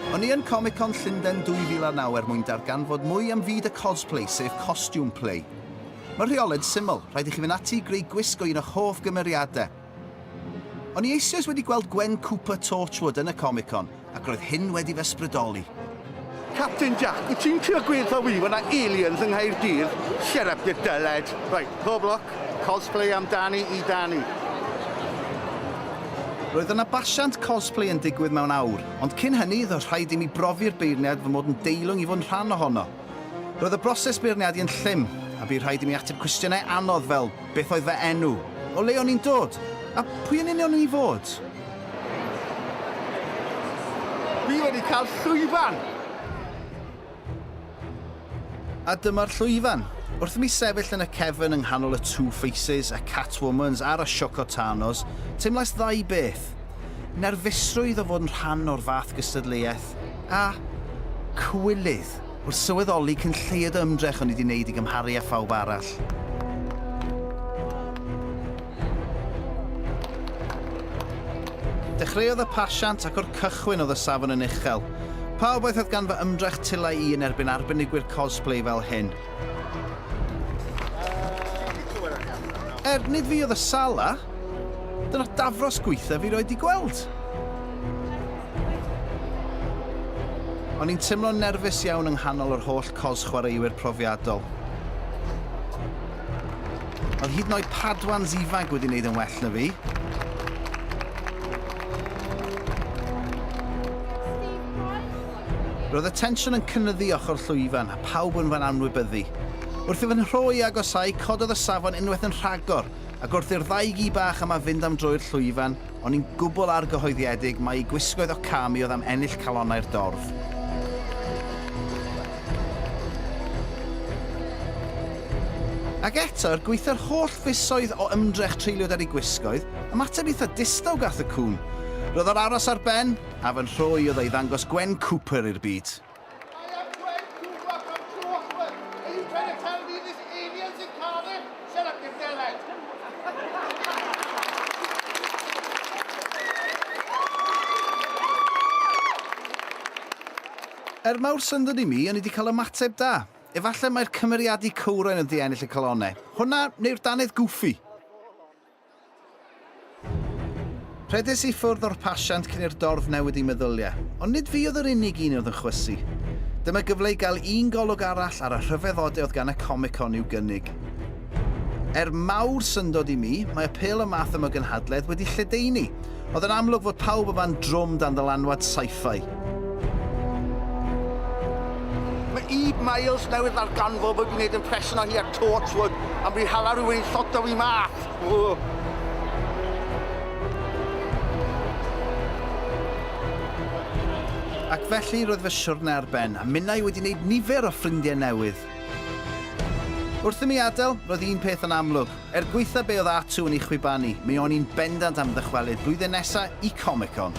O'n i yn Comic-Con Llundain 2009 mwyn darganfod mwy am fyd y cosplay, sef costume play. Mae'r rheolau'n syml, rhaid i chi fynd ati i greu gwisgo un o'ch hoff gymeriadau. O'n i eisoes wedi gweld Gwen Cooper Torchwood yn y Comic-Con, ac roedd hyn wedi fy ysbrydoli. Captain Jack, wyt ti'n trio gweithio fi fod yna aliens yng Nghaerdydd? Shut up, you dyled. Right, pob look, cosplay amdani i Dani. Roedd yna basiant cosplay yn digwydd mewn awr, ond cyn hynny ddoedd rhaid i mi brofi'r beirniad fy mod yn deilwng i fod yn rhan ohono. Roedd y broses beirniadu yn llym, a bu rhaid i mi ateb cwestiynau anodd fel beth oedd fy enw, o le o'n i'n dod, a pwy yn union i fod? Fi wedi cael llwyfan! A dyma'r llwyfan. Wrth i mi sefyll yn y cefn yng nghanol y Two Faces, y Catwomans a'r Chocotanos, teimlais ddau beth. Nerfusrwydd o fod yn rhan o'r fath gystadleuaeth, a cywilydd wrth sylweddoli cyn lleiad ymdrech o'n i wedi wneud i gymharu â phawb arall. Dechreuodd y pasiant ac o'r cychwyn oedd y safon yn uchel. Pawb oedd gan fy ymdrech tila i yn erbyn arbenigwyr cosplay fel hyn. Nid fi oedd y sala, dyna'r dafros gweitha fi roed i gweld. O'n i'n teimlo'n nerfus iawn yng nghanol yr holl cos chwaraewyr profiadol. Oedd hyd yn oed Padwans ifanc wedi wneud yn well na fi. Roedd y tensiwn yn cynyddu ochr llwyfan a pawb yn fan anwybyddu. Wrth i fy nhroi agosau, cododd y safon unwaith yn rhagor, ac wrth i'r ddau gi bach yma fynd am droi'r llwyfan, o'n i'n gwbl argyhoeddiedig mae ei gwisgoedd o cami oedd am ennill calonnau'r dorf. Ac eto, gweithio'r holl fusoedd o ymdrech treuliodd ar ei gwisgoedd, ymateb eitha distaw gath y cwn. Roedd o'r aros ar ben, a fy nhroi oedd ei ddangos Gwen Cooper i'r byd. Mawr syndod i mi, o'n i wedi cael ymateb da. Efallai mae'r cymeriadu cywrain wedi ennill y calonnau. Hwna neu'r danydd gwffi. Rhedais i ffwrdd o'r pasiant cyn i'r dorf newid i meddyliau, ond nid fi oedd yr unig un oedd yn chwysu. Dyma gyfle i gael un golwg arall ar y rhyfeddodau oedd gan y Comic-Con i'w gynnig. Mawr syndod i mi, mae apel y math yma gynhadledd wedi lledaenu. Oedd yn amlwg fod pawb o fan drwm dan ddylanwad sci-fi. Mae Miles newydd ddarganfod bod fi'n gwneud impression o hi ar Torchwood, a fi hala rhywun i lloto fi math. Ac felly roedd fy siwrne ar ben, a minnau wedi wneud nifer o ffrindiau newydd. Wrth i mi adael, roedd un peth yn amlwg. Gweitha be oedd atw yn ei chwibanu, mi o'n i'n bendant am ddychwelyd blwyddyn nesaf i Comic-Con.